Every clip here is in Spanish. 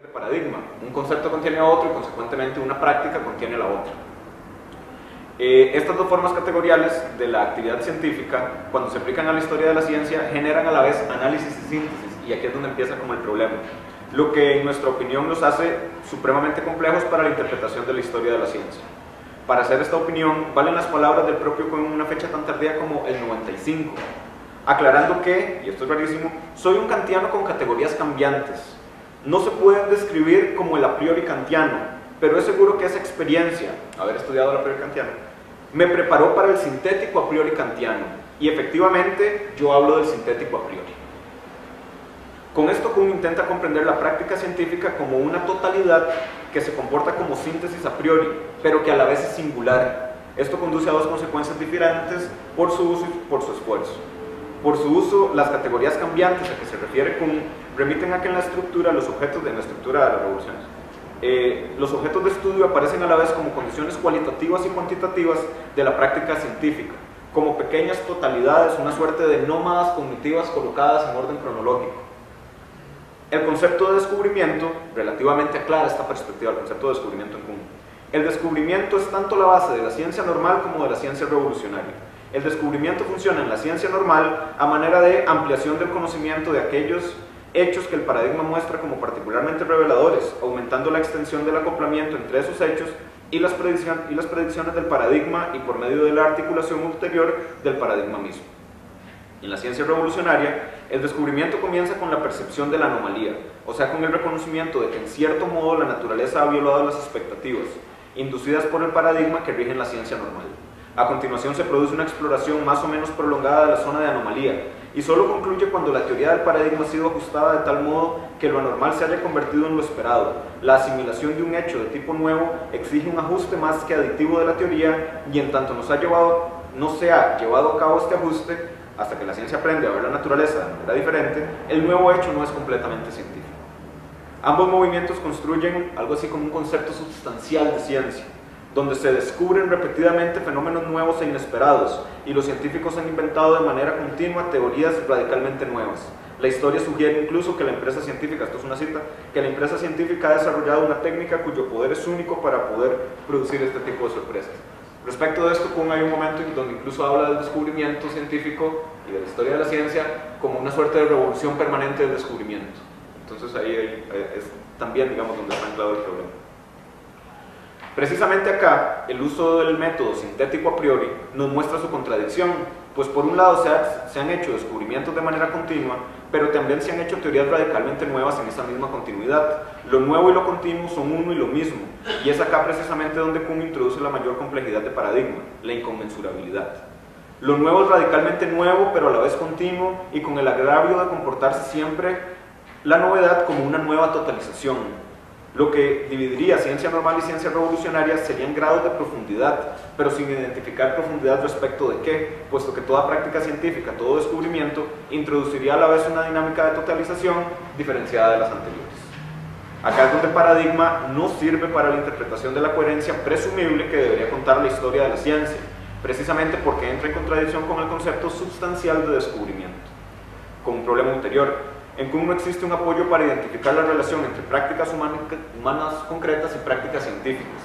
Paradigma. Un concepto contiene a otro y consecuentemente una práctica contiene la otra. Estas dos formas categoriales de la actividad científica, cuando se aplican a la historia de la ciencia, generan a la vez análisis y síntesis, y aquí es donde empieza como el problema, lo que en nuestra opinión los hace supremamente complejos para la interpretación de la historia de la ciencia. Para hacer esta opinión, valen las palabras del propio Kuhn en una fecha tan tardía como el 95, aclarando que, y esto es rarísimo, soy un kantiano con categorías cambiantes. No se pueden describir como el a priori kantiano, pero es seguro que esa experiencia, haber estudiado el a priori kantiano, me preparó para el sintético a priori kantiano, y efectivamente yo hablo del sintético a priori. Con esto Kuhn intenta comprender la práctica científica como una totalidad que se comporta como síntesis a priori, pero que a la vez es singular. Esto conduce a dos consecuencias diferentes por su uso y por su esfuerzo. Por su uso, las categorías cambiantes a que se refiere Kuhn remiten a que en la estructura, los objetos de la estructura de las revoluciones, los objetos de estudio aparecen a la vez como condiciones cualitativas y cuantitativas de la práctica científica, como pequeñas totalidades, una suerte de nómadas cognitivas colocadas en orden cronológico. El concepto de descubrimiento relativamente aclara esta perspectiva, el concepto de descubrimiento en Kuhn. El descubrimiento es tanto la base de la ciencia normal como de la ciencia revolucionaria. El descubrimiento funciona en la ciencia normal a manera de ampliación del conocimiento de aquellos hechos que el paradigma muestra como particularmente reveladores, aumentando la extensión del acoplamiento entre esos hechos y las predicciones del paradigma y por medio de la articulación ulterior del paradigma mismo. En la ciencia revolucionaria, el descubrimiento comienza con la percepción de la anomalía, o sea, con el reconocimiento de que en cierto modo la naturaleza ha violado las expectativas, inducidas por el paradigma que rige en la ciencia normal. A continuación se produce una exploración más o menos prolongada de la zona de anomalía, y solo concluye cuando la teoría del paradigma ha sido ajustada de tal modo que lo anormal se haya convertido en lo esperado. La asimilación de un hecho de tipo nuevo exige un ajuste más que aditivo de la teoría, y en tanto no se ha llevado a cabo este ajuste, hasta que la ciencia aprende a ver la naturaleza de manera diferente, el nuevo hecho no es completamente científico. Ambos movimientos construyen algo así como un concepto sustancial de ciencia, donde se descubren repetidamente fenómenos nuevos e inesperados, y los científicos han inventado de manera continua teorías radicalmente nuevas. La historia sugiere incluso que la empresa científica, esto es una cita, que la empresa científica ha desarrollado una técnica cuyo poder es único para poder producir este tipo de sorpresas. Respecto de esto, Kuhn hay un momento en donde incluso habla del descubrimiento científico y de la historia de la ciencia como una suerte de revolución permanente del descubrimiento. Entonces ahí es también, digamos, donde está anclado el problema. Precisamente acá, el uso del método sintético a priori nos muestra su contradicción, pues por un lado se han hecho descubrimientos de manera continua, pero también se han hecho teorías radicalmente nuevas en esa misma continuidad. Lo nuevo y lo continuo son uno y lo mismo, y es acá precisamente donde Kuhn introduce la mayor complejidad de paradigma, la inconmensurabilidad. Lo nuevo es radicalmente nuevo, pero a la vez continuo, y con el agravio de comportarse siempre la novedad como una nueva totalización. Lo que dividiría ciencia normal y ciencia revolucionaria serían grados de profundidad, pero sin identificar profundidad respecto de qué, puesto que toda práctica científica, todo descubrimiento, introduciría a la vez una dinámica de totalización diferenciada de las anteriores. Acá es donde el paradigma no sirve para la interpretación de la coherencia presumible que debería contar la historia de la ciencia, precisamente porque entra en contradicción con el concepto sustancial de descubrimiento. Con un problema ulterior, en Kuhn no existe un apoyo para identificar la relación entre prácticas humanas concretas y prácticas científicas.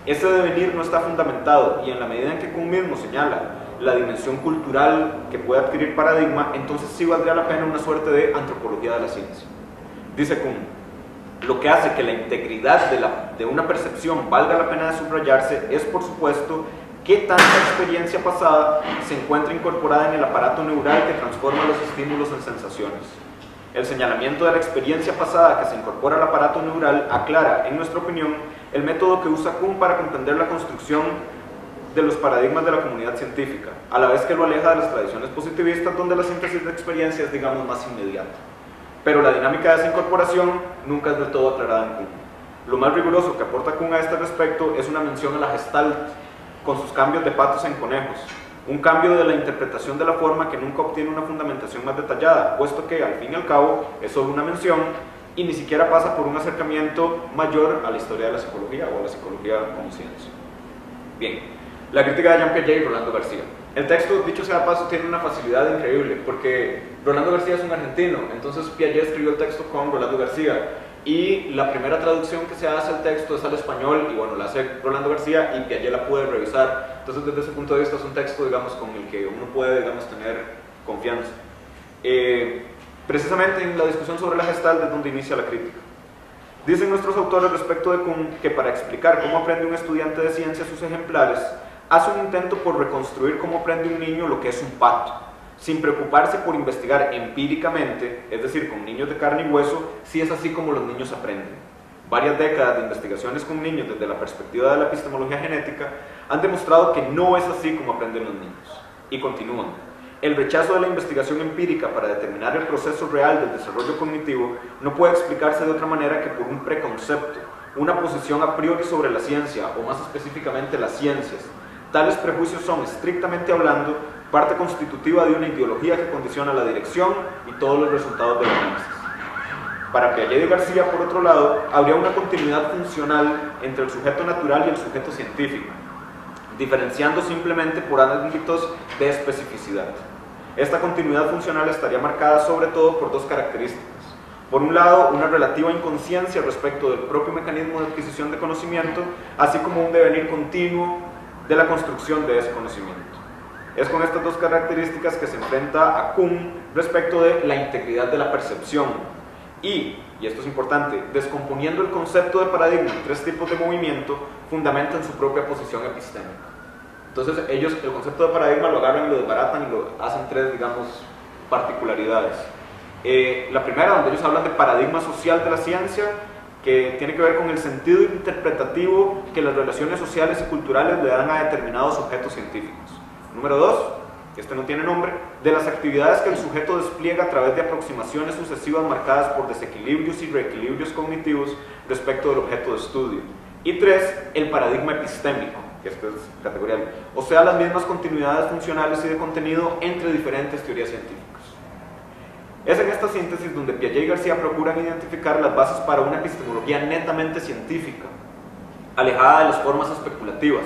Ese devenir no está fundamentado, y en la medida en que Kuhn mismo señala la dimensión cultural que puede adquirir paradigma, entonces sí valdría la pena una suerte de antropología de la ciencia. Dice Kuhn: lo que hace que la integridad de una percepción valga la pena de subrayarse es, por supuesto, qué tanta experiencia pasada se encuentra incorporada en el aparato neural que transforma los estímulos en sensaciones. El señalamiento de la experiencia pasada que se incorpora al aparato neural aclara, en nuestra opinión, el método que usa Kuhn para comprender la construcción de los paradigmas de la comunidad científica, a la vez que lo aleja de las tradiciones positivistas, donde la síntesis de experiencia es, digamos, más inmediata. Pero la dinámica de esa incorporación nunca es del todo aclarada en Kuhn. Lo más riguroso que aporta Kuhn a este respecto es una mención a la Gestalt, con sus cambios de patos en conejos, un cambio de la interpretación de la forma que nunca obtiene una fundamentación más detallada, puesto que, al fin y al cabo, es solo una mención y ni siquiera pasa por un acercamiento mayor a la historia de la psicología o a la psicología como ciencia. Bien, la crítica de Jean Piaget y Rolando García. El texto, dicho sea de paso, tiene una facilidad increíble, porque Rolando García es un argentino, entonces Piaget escribió el texto con Rolando García, y la primera traducción que se hace al texto es al español, y bueno, la hace Rolando García, y Piaget la pude revisar. Entonces, desde ese punto de vista es un texto, digamos, con el que uno puede, digamos, tener confianza. Precisamente en la discusión sobre la Gestalt es donde inicia la crítica. Dicen nuestros autores respecto de Kuhn que para explicar cómo aprende un estudiante de ciencia sus ejemplares, hace un intento por reconstruir cómo aprende un niño lo que es un pato, sin preocuparse por investigar empíricamente, es decir, con niños de carne y hueso, si es así como los niños aprenden. Varias décadas de investigaciones con niños desde la perspectiva de la epistemología genética han demostrado que no es así como aprenden los niños. Y continúan. El rechazo de la investigación empírica para determinar el proceso real del desarrollo cognitivo no puede explicarse de otra manera que por un preconcepto, una posición a priori sobre la ciencia, o más específicamente las ciencias. Tales prejuicios son, estrictamente hablando, parte constitutiva de una ideología que condiciona la dirección y todos los resultados del análisis. Para Piaget y García, por otro lado, habría una continuidad funcional entre el sujeto natural y el sujeto científico, diferenciando simplemente por ámbitos de especificidad. Esta continuidad funcional estaría marcada sobre todo por dos características. Por un lado, una relativa inconsciencia respecto del propio mecanismo de adquisición de conocimiento, así como un devenir continuo de la construcción de ese conocimiento. Es con estas dos características que se enfrenta a Kuhn respecto de la integridad de la percepción y esto es importante, descomponiendo el concepto de paradigma en tres tipos de movimiento, fundamentan su propia posición epistémica. Entonces ellos el concepto de paradigma lo agarran y lo desbaratan y lo hacen tres, digamos, particularidades. La primera, donde ellos hablan de paradigma social de la ciencia, que tiene que ver con el sentido interpretativo que las relaciones sociales y culturales le dan a determinados objetos científicos. Número dos, este no tiene nombre, de las actividades que el sujeto despliega a través de aproximaciones sucesivas marcadas por desequilibrios y reequilibrios cognitivos respecto del objeto de estudio. Y tres, el paradigma epistémico, que esto es categorial, o sea, las mismas continuidades funcionales y de contenido entre diferentes teorías científicas. Es en esta síntesis donde Piaget y García procuran identificar las bases para una epistemología netamente científica, alejada de las formas especulativas,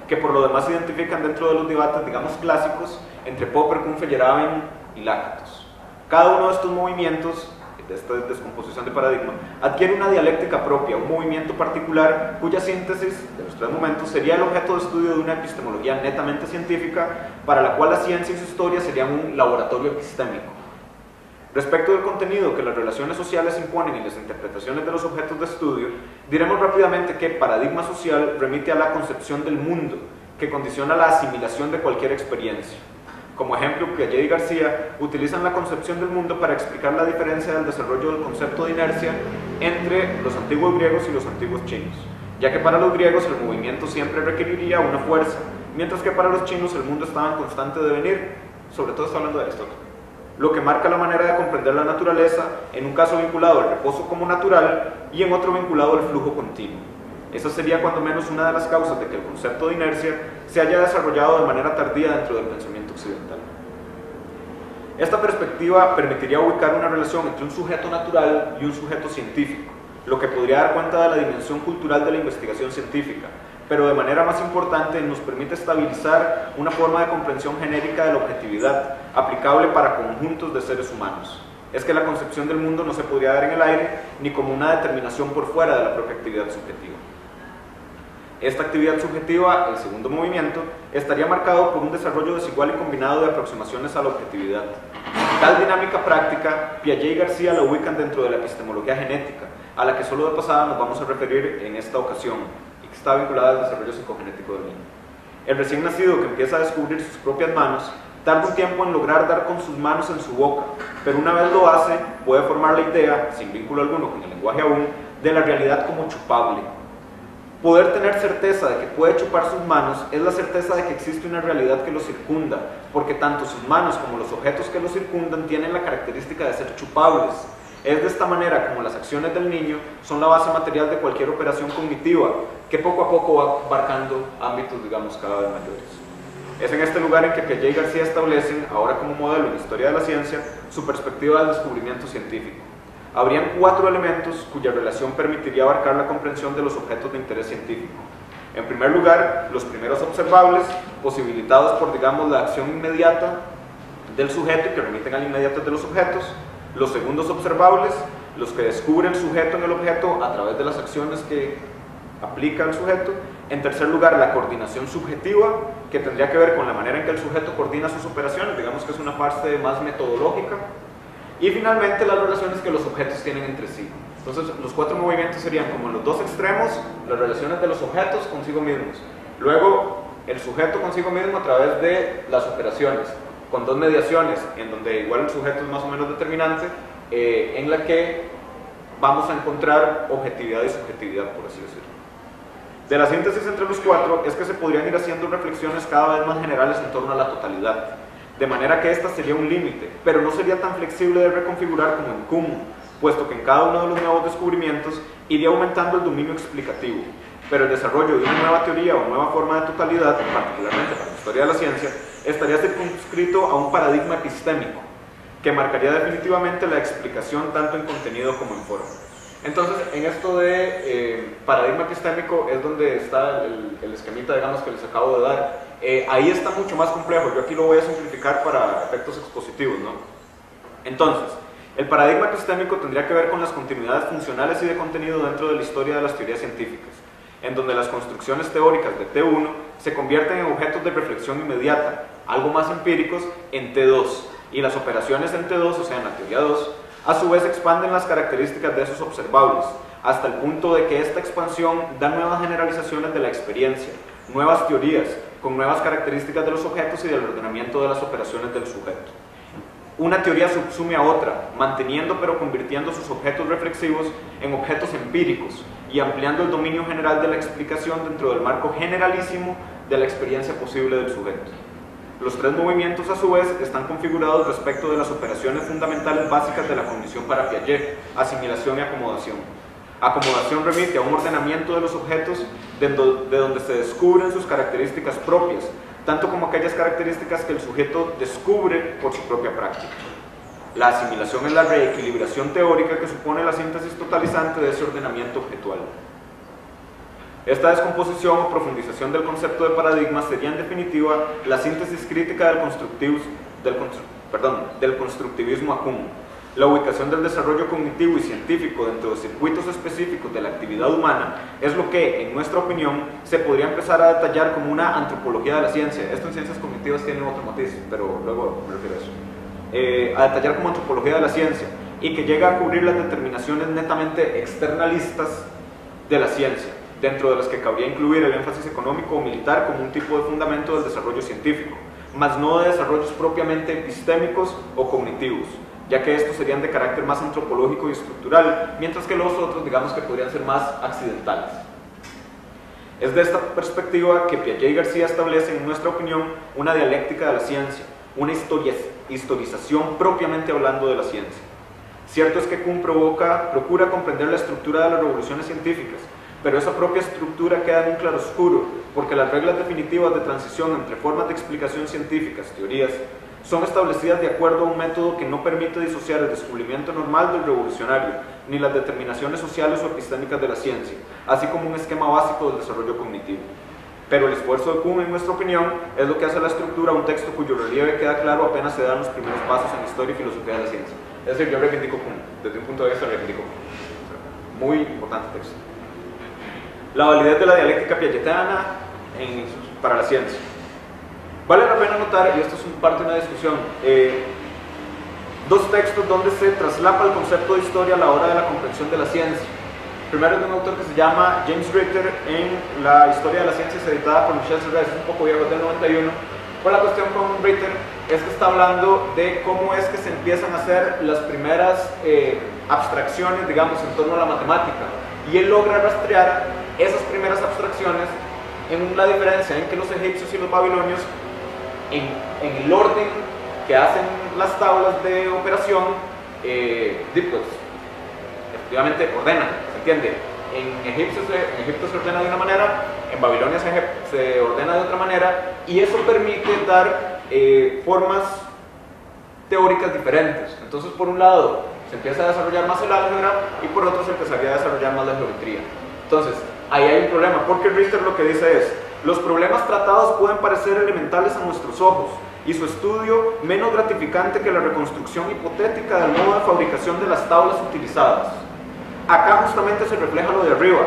que por lo demás se identifican dentro de los debates, digamos, clásicos entre Popper, Kuhn, Feyerabend y Lakatos. Cada uno de estos movimientos, de esta descomposición de paradigma, adquiere una dialéctica propia, un movimiento particular cuya síntesis de los tres momentos sería el objeto de estudio de una epistemología netamente científica, para la cual la ciencia y su historia serían un laboratorio epistémico. Respecto del contenido que las relaciones sociales imponen en las interpretaciones de los objetos de estudio, diremos rápidamente que paradigma social remite a la concepción del mundo, que condiciona la asimilación de cualquier experiencia. Como ejemplo, Piaget y García utilizan la concepción del mundo para explicar la diferencia del desarrollo del concepto de inercia entre los antiguos griegos y los antiguos chinos, ya que para los griegos el movimiento siempre requeriría una fuerza, mientras que para los chinos el mundo estaba en constante devenir, sobre todo está hablando de Aristóteles, lo que marca la manera de comprender la naturaleza, en un caso vinculado al reposo como natural y en otro vinculado al flujo continuo. Esa sería cuando menos una de las causas de que el concepto de inercia se haya desarrollado de manera tardía dentro del pensamiento occidental. Esta perspectiva permitiría ubicar una relación entre un sujeto natural y un sujeto científico, lo que podría dar cuenta de la dimensión cultural de la investigación científica, pero de manera más importante nos permite estabilizar una forma de comprensión genérica de la objetividad, aplicable para conjuntos de seres humanos. Es que la concepción del mundo no se podría dar en el aire, ni como una determinación por fuera de la propia actividad subjetiva. Esta actividad subjetiva, el segundo movimiento, estaría marcado por un desarrollo desigual y combinado de aproximaciones a la objetividad. Tal dinámica práctica, Piaget y García la ubican dentro de la epistemología genética, a la que solo de pasada nos vamos a referir en esta ocasión, y que está vinculada al desarrollo psicogenético del niño. El recién nacido que empieza a descubrir sus propias manos, tarda un tiempo en lograr dar con sus manos en su boca, pero una vez lo hace, puede formar la idea, sin vínculo alguno con el lenguaje aún, de la realidad como chupable. Poder tener certeza de que puede chupar sus manos es la certeza de que existe una realidad que lo circunda, porque tanto sus manos como los objetos que lo circundan tienen la característica de ser chupables. Es de esta manera como las acciones del niño son la base material de cualquier operación cognitiva, que poco a poco va abarcando ámbitos, digamos, cada vez mayores. Es en este lugar en que Piaget y García establecen, ahora como modelo en la historia de la ciencia, su perspectiva del descubrimiento científico. Habrían 4 elementos cuya relación permitiría abarcar la comprensión de los objetos de interés científico. En primer lugar, los primeros observables, posibilitados por, digamos, la acción inmediata del sujeto y que remiten al inmediato de los objetos. Los segundos observables, los que descubre el sujeto en el objeto a través de las acciones que aplica el sujeto. En tercer lugar, la coordinación subjetiva, que tendría que ver con la manera en que el sujeto coordina sus operaciones, digamos que es una parte más metodológica. Y finalmente, las relaciones que los objetos tienen entre sí. Entonces, los 4 movimientos serían como en los dos extremos, las relaciones de los objetos consigo mismos. Luego, el sujeto consigo mismo a través de las operaciones, con 2 mediaciones, en donde igual el sujeto es más o menos determinante, en la que vamos a encontrar objetividad y subjetividad, por así decirlo. De la síntesis entre los 4 es que se podrían ir haciendo reflexiones cada vez más generales en torno a la totalidad, de manera que esta sería un límite, pero no sería tan flexible de reconfigurar como en Kuhn, puesto que en cada uno de los nuevos descubrimientos iría aumentando el dominio explicativo, pero el desarrollo de una nueva teoría o nueva forma de totalidad, particularmente para la historia de la ciencia, estaría circunscrito a un paradigma epistémico, que marcaría definitivamente la explicación tanto en contenido como en forma. Entonces, en esto de paradigma epistémico es donde está el esquemita, digamos, que les acabo de dar. Ahí está mucho más complejo, yo aquí lo voy a simplificar para efectos expositivos, ¿no? Entonces, el paradigma epistémico tendría que ver con las continuidades funcionales y de contenido dentro de la historia de las teorías científicas, en donde las construcciones teóricas de T1 se convierten en objetos de reflexión inmediata, algo más empíricos, en T2, y las operaciones en T2, o sea, en la teoría 2, a su vez expanden las características de esos observables, hasta el punto de que esta expansión da nuevas generalizaciones de la experiencia, nuevas teorías, con nuevas características de los objetos y del ordenamiento de las operaciones del sujeto. Una teoría subsume a otra, manteniendo pero convirtiendo sus objetos reflexivos en objetos empíricos y ampliando el dominio general de la explicación dentro del marco generalísimo de la experiencia posible del sujeto. Los 3 movimientos, a su vez, están configurados respecto de las operaciones fundamentales básicas de la cognición para Piaget: asimilación y acomodación. Acomodación remite a un ordenamiento de los objetos de donde se descubren sus características propias, tanto como aquellas características que el sujeto descubre por su propia práctica. La asimilación es la reequilibración teórica que supone la síntesis totalizante de ese ordenamiento objetual. Esta descomposición o profundización del concepto de paradigma sería en definitiva la síntesis crítica del constructivismo a Kuhn. La ubicación del desarrollo cognitivo y científico dentro de circuitos específicos de la actividad humana es lo que, en nuestra opinión, se podría empezar a detallar como una antropología de la ciencia. Esto en ciencias cognitivas tiene otro matiz, pero luego me refiero a eso. A detallar como antropología de la ciencia, y que llega a cubrir las determinaciones netamente externalistas de la ciencia, dentro de las que cabría incluir el énfasis económico o militar como un tipo de fundamento del desarrollo científico, mas no de desarrollos propiamente epistémicos o cognitivos, ya que estos serían de carácter más antropológico y estructural, mientras que los otros, digamos que podrían ser más accidentales. Es de esta perspectiva que Piaget y García establecen, en nuestra opinión, una dialéctica de la ciencia, una historización propiamente hablando de la ciencia. Cierto es que Kuhn procura comprender la estructura de las revoluciones científicas, pero esa propia estructura queda en un claroscuro, porque las reglas definitivas de transición entre formas de explicación científicas, teorías, son establecidas de acuerdo a un método que no permite disociar el descubrimiento normal del revolucionario, ni las determinaciones sociales o epistémicas de la ciencia, así como un esquema básico del desarrollo cognitivo. Pero el esfuerzo de Kuhn, en nuestra opinión, es lo que hace a la estructura un texto cuyo relieve queda claro apenas se dan los primeros pasos en historia y filosofía de la ciencia. Es decir, yo reivindico Kuhn, desde un punto de vista reivindico Kuhn. Muy importante texto. La validez de la dialéctica piagetiana para la ciencia. Vale la pena notar, y esto es parte de una discusión, 2 textos donde se traslapa el concepto de historia a la hora de la comprensión de la ciencia. Primero es de un autor que se llama James Ritter, en La historia de la ciencia, editada por Michel Serres, es un poco viejo, del 91. Pues la cuestión con Ritter es que está hablando de cómo es que se empiezan a hacer las primeras abstracciones, digamos, en torno a la matemática. Y él logra rastrear esas primeras abstracciones en la diferencia en que los egipcios y los babilonios, en el orden que hacen las tablas de operación, pues, efectivamente ordenan, ¿se entiende? En Egipto se ordena de una manera, en Babilonia se ordena de otra manera, y eso permite dar formas teóricas diferentes. Entonces, por un lado, se empieza a desarrollar más el álgebra, y por otro se empezaría a desarrollar más la geometría. Entonces, ahí hay un problema, porque Richter lo que dice es: los problemas tratados pueden parecer elementales a nuestros ojos, y su estudio menos gratificante que la reconstrucción hipotética del modo de fabricación de las tablas utilizadas. Acá justamente se refleja lo de arriba.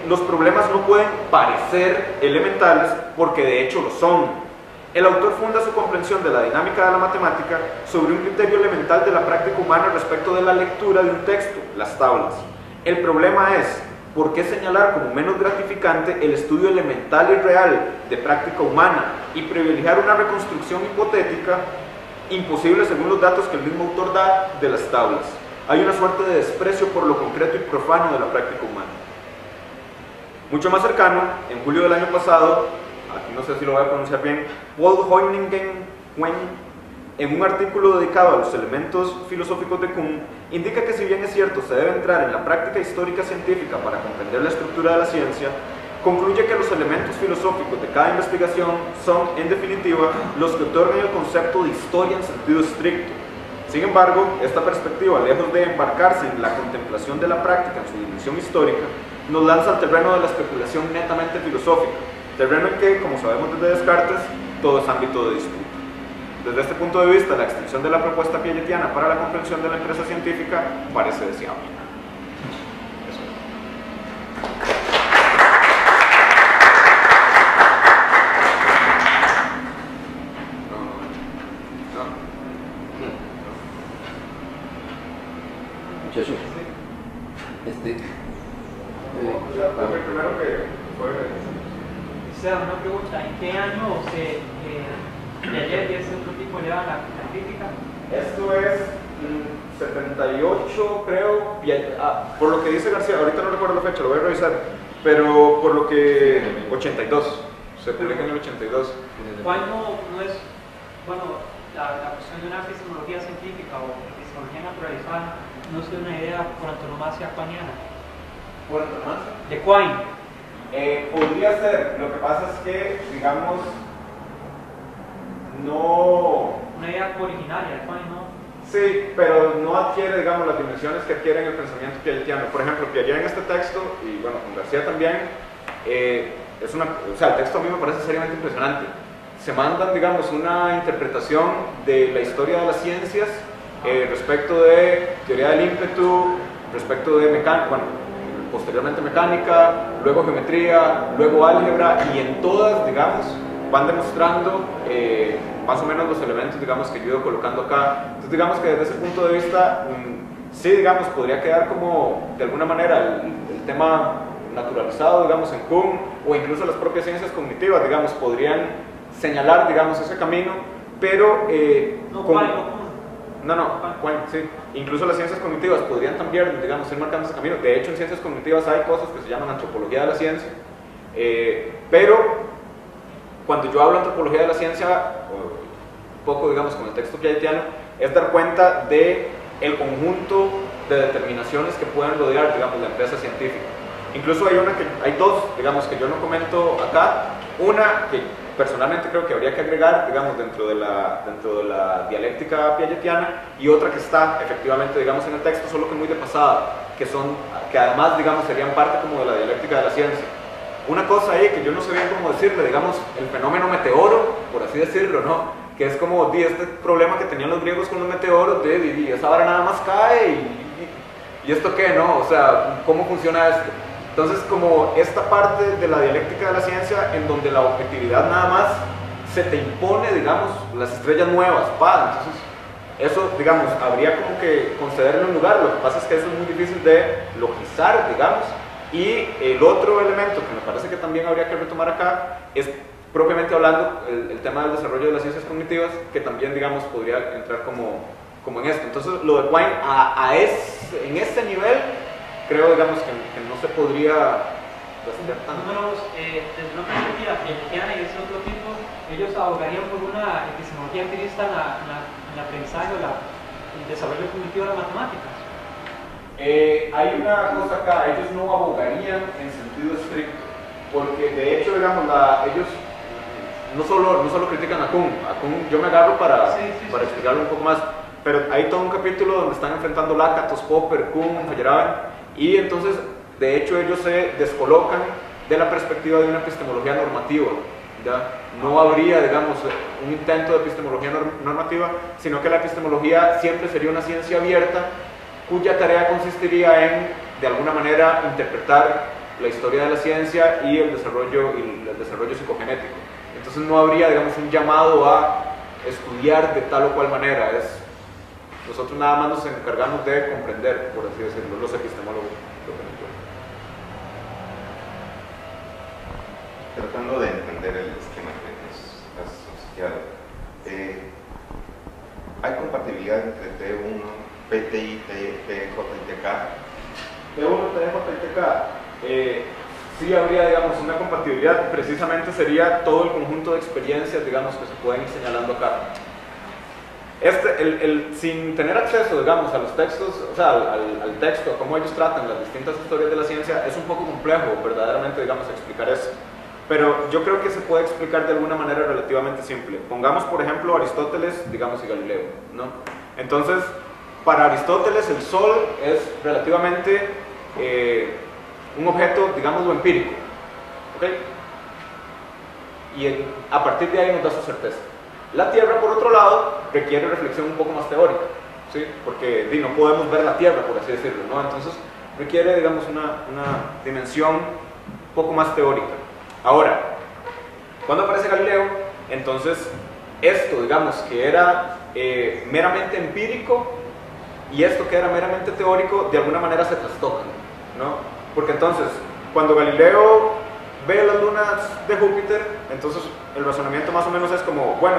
Los problemas no pueden parecer elementales porque de hecho lo son. El autor funda su comprensión de la dinámica de la matemática sobre un criterio elemental de la práctica humana respecto de la lectura de un texto, las tablas. El problema es, ¿por qué señalar como menos gratificante el estudio elemental y real de práctica humana y privilegiar una reconstrucción hipotética imposible según los datos que el mismo autor da de las tablas? Hay una suerte de desprecio por lo concreto y profano de la práctica humana. Mucho más cercano, en julio del año pasado, aquí no sé si lo voy a pronunciar bien, Paul Hoyningen, en un artículo dedicado a los elementos filosóficos de Kuhn, indica que si bien es cierto se debe entrar en la práctica histórica científica para comprender la estructura de la ciencia, concluye que los elementos filosóficos de cada investigación son, en definitiva, los que otorgan el concepto de historia en sentido estricto. Sin embargo, esta perspectiva, lejos de embarcarse en la contemplación de la práctica en su dimensión histórica, nos lanza al terreno de la especulación netamente filosófica, terreno en que, como sabemos desde Descartes, todo es ámbito de disputa. Desde este punto de vista, la extensión de la propuesta piagetiana para la comprensión de la empresa científica parece deseable. Eso es. Muchacho, primero que fue... Una pregunta, ¿en qué año Piaget y ese otro tipo le daban la crítica? Esto es 78, creo, por lo que dice García, ahorita no recuerdo la fecha, lo voy a revisar, pero por lo que 82, se publica en el 82. ¿Cuál no es, bueno, la cuestión de una epistemología científica o epistemología naturalizada no es una idea por antonomasia quiniana? ¿Por antonomasia? De Quine. Podría ser, lo que pasa es que, digamos, no... Una idea originaria de Quine, ¿no? Sí, pero no adquiere, digamos, las dimensiones que adquiere en el pensamiento piagetiano. Por ejemplo, Piaget en este texto, y bueno, con García también, o sea, el texto a mí me parece seriamente impresionante. Se mandan, digamos, una interpretación de la historia de las ciencias respecto de teoría del ímpetu, respecto de mecánica, bueno, posteriormente mecánica, luego geometría, luego álgebra, y en todas, digamos, van demostrando más o menos los elementos, digamos, que yo he ido colocando acá. Entonces, digamos que desde ese punto de vista, sí, digamos, podría quedar como, de alguna manera, el tema naturalizado, digamos, en Kuhn, o incluso las propias ciencias cognitivas, digamos, podrían señalar, digamos, ese camino, pero... sí. Incluso las ciencias cognitivas podrían también, digamos, ir marcando ese camino. De hecho, en ciencias cognitivas hay cosas que se llaman antropología de la ciencia, pero cuando yo hablo de antropología de la ciencia, un poco, digamos, con el texto piagetiano, es dar cuenta de el conjunto de determinaciones que pueden rodear, digamos, la empresa científica. Incluso hay dos, digamos, que yo no comento acá. Una que personalmente creo que habría que agregar, digamos, dentro de la dialéctica piagetiana, y otra que está efectivamente, digamos, en el texto, solo que muy de pasada, que además, digamos, serían parte como de la dialéctica de la ciencia. Una cosa ahí que yo no sé bien cómo decirle, digamos, el fenómeno meteoro, por así decirlo, ¿no? Que es como este problema que tenían los griegos con los meteoros, de esa vara nada más cae y esto qué, ¿no? O sea, ¿cómo funciona esto? Entonces, como esta parte de la dialéctica de la ciencia en donde la objetividad nada más se te impone, digamos, las estrellas nuevas, entonces eso, digamos, habría como que concederle un lugar. Lo que pasa es que eso es muy difícil de logizar, digamos. Y el otro elemento que me parece que también habría que retomar acá es, propiamente hablando, el tema del desarrollo de las ciencias cognitivas, que también, digamos, podría entrar como en esto. Entonces, lo de Quine en este nivel, creo, digamos, que no se podría descender tanto. Desde una perspectiva piagetiana y ese otro tipo, ellos abogarían por una epistemología empirista en el aprendizaje o el desarrollo cognitivo de las matemáticas. Hay una cosa acá, ellos no abogarían en sentido estricto, porque de hecho, digamos, ellos no solo critican a Kuhn, yo me agarro para explicarlo un poco más, pero hay todo un capítulo donde están enfrentando Lakatos, Popper, Kuhn, Feyerabend, y entonces, de hecho, ellos se descolocan de la perspectiva de una epistemología normativa, ¿ya? no habría, digamos, un intento de epistemología normativa, sino que la epistemología siempre sería una ciencia abierta cuya tarea consistiría en, de alguna manera, interpretar la historia de la ciencia y el desarrollo psicogenético. Entonces no habría, digamos, un llamado a estudiar de tal o cual manera. Nosotros nada más nos encargamos de comprender, por así decirlo, los epistemólogos. Tratando de entender el esquema que nos has asociado, ¿hay compatibilidad entre T1, PTI, PJ y TK? T1, TJ y TK. Sí habría, digamos, una compatibilidad. Precisamente sería todo el conjunto de experiencias, digamos, que se pueden ir señalando acá. Sin tener acceso, digamos, a los textos, o sea, al texto, a cómo ellos tratan las distintas historias de la ciencia, es un poco complejo, verdaderamente, digamos, explicar eso. Pero yo creo que se puede explicar de alguna manera relativamente simple. Pongamos, por ejemplo, Aristóteles, digamos, y Galileo, ¿no? Entonces, para Aristóteles el Sol es relativamente un objeto, digámoslo, empírico, ¿ok? Y a partir de ahí nos da su certeza. La Tierra, por otro lado, requiere reflexión un poco más teórica, ¿sí? Porque no podemos ver la Tierra, por así decirlo, ¿no? Entonces requiere, digamos, una dimensión un poco más teórica. Ahora, cuando aparece Galileo, entonces esto, digamos, que era meramente empírico y esto que era meramente teórico, de alguna manera se trastocan, ¿no? Porque entonces, cuando Galileo ve las lunas de Júpiter, entonces el razonamiento más o menos es como, bueno,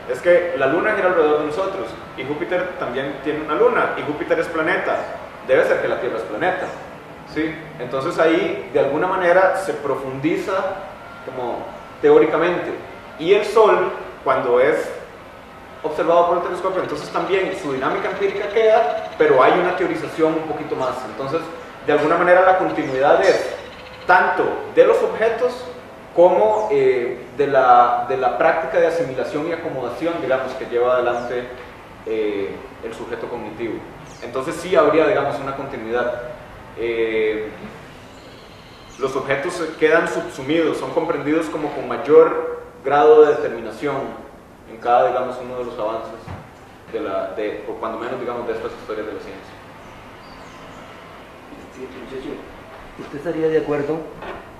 es que la luna gira alrededor de nosotros y Júpiter también tiene una luna y Júpiter es planeta, debe ser que la Tierra es planeta, ¿sí? Entonces ahí de alguna manera se profundiza como teóricamente, y el Sol, cuando es observado por el telescopio, entonces también su dinámica empírica queda, pero hay una teorización un poquito más. Entonces de alguna manera la continuidad es tanto de los objetos como de la práctica de asimilación y acomodación, digamos, que lleva adelante el sujeto cognitivo. Entonces sí habría, digamos, una continuidad. Los objetos quedan subsumidos, son comprendidos como con mayor grado de determinación en cada, digamos, uno de los avances o cuando menos, digamos, de estas historias de la ciencia. ¿Usted estaría de acuerdo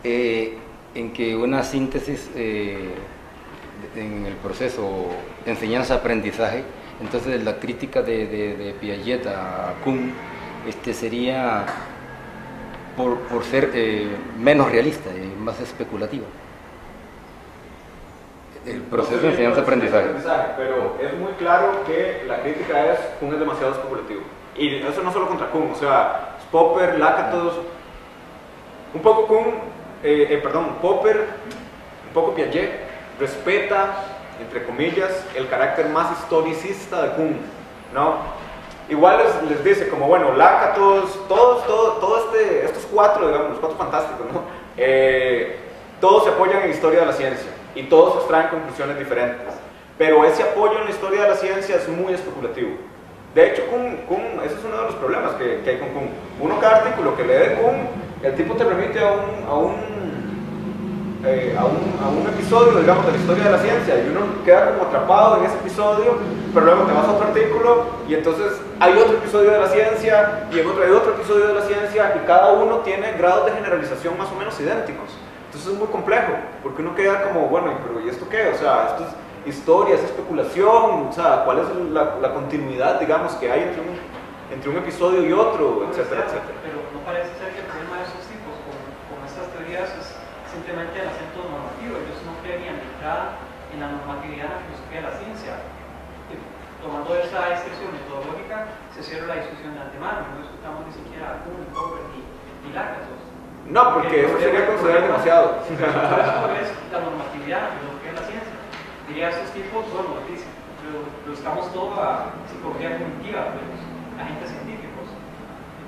en que una síntesis en el proceso de enseñanza-aprendizaje, entonces la crítica de Piaget a Kuhn sería por ser menos realista y más especulativa? El proceso de enseñanza-aprendizaje. Pero es muy claro que la crítica es Kuhn es demasiado especulativo. Y eso no solo contra Kuhn, o sea, Popper, Lakatos, un poco Popper, un poco Piaget, respeta, entre comillas, el carácter más historicista de Kuhn, ¿no? Igual les dice como, bueno, Lakatos, estos cuatro, digamos, los cuatro fantásticos, ¿no? Todos se apoyan en historia de la ciencia y todos extraen conclusiones diferentes, pero ese apoyo en la historia de la ciencia es muy especulativo. De hecho, Kuhn, ese es uno de los problemas que hay con Kuhn. Uno, cada artículo que lee de Kuhn, el tipo te remite a un episodio, digamos, de la historia de la ciencia, y uno queda como atrapado en ese episodio, pero luego te vas a otro artículo y entonces hay otro episodio de la ciencia y en otro hay otro episodio de la ciencia, y cada uno tiene grados de generalización más o menos idénticos. Entonces es muy complejo, porque uno queda como, bueno, pero ¿y esto qué? O sea, esto es historia, es especulación, o sea, ¿cuál es la continuidad, digamos, que hay entre un episodio y otro, etcétera, etcétera? Pero no parece ser que el problema de esos tipos con estas teorías es simplemente el acento normativo. Ellos no creen ni en la normatividad, en la filosofía de la ciencia. Tomando esa excepción metodológica, se cierra la discusión de antemano. No discutamos ni siquiera a Kuhn, Popper ni Lakatos. No, porque eso sería considerar demasiado. Por eso es la normatividad, lo que es la ciencia. Diría a esos tipos, bueno, dicen, lo estamos todos a psicología cognitiva, pues, agentes científicos.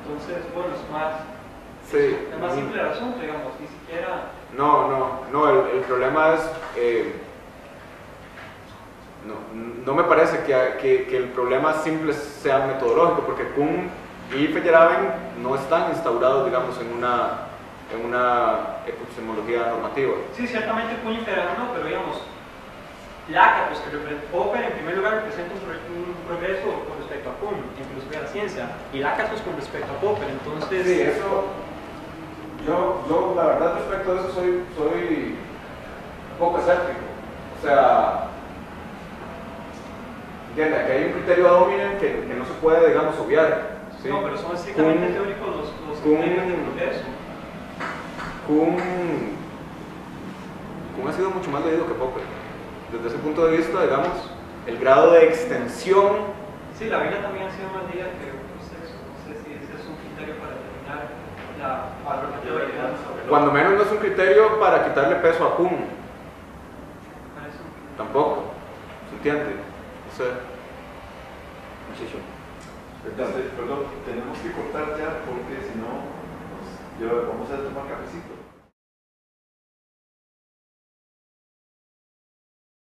Entonces, bueno, es más simple el asunto, digamos, ni siquiera... No, el problema es... no me parece que el problema simple sea metodológico, porque Kuhn y Feyerabend no están instaurados, digamos, en una epistemología normativa. Sí, ciertamente Kuhn y Feyerabend no, pero digamos, Lakatos, que Popper en primer lugar representa un progreso con respecto a Kuhn, en filosofía de la ciencia, y Lakatos con respecto a Popper. Entonces, sí, eso, yo la verdad respecto a eso soy un poco escéptico. O sea, entiende, aquí hay un criterio ad hominem que no se puede, digamos, obviar. ¿Sí? no, pero son estrictamente teóricos los criterios de progreso. Kuhn ha sido mucho más leído que Popper. Desde ese punto de vista, digamos, el grado de extensión. Sí, la Biblia también ha sido más leída que otros textos. No sé si ese es un criterio para determinar la valorabilidad. Cuando menos no es un criterio para quitarle peso a Kuhn. Parece un- Tampoco. ¿Se entiende? O sea, Perdón, tenemos que cortar ya porque si no, vamos a tomar cafecito.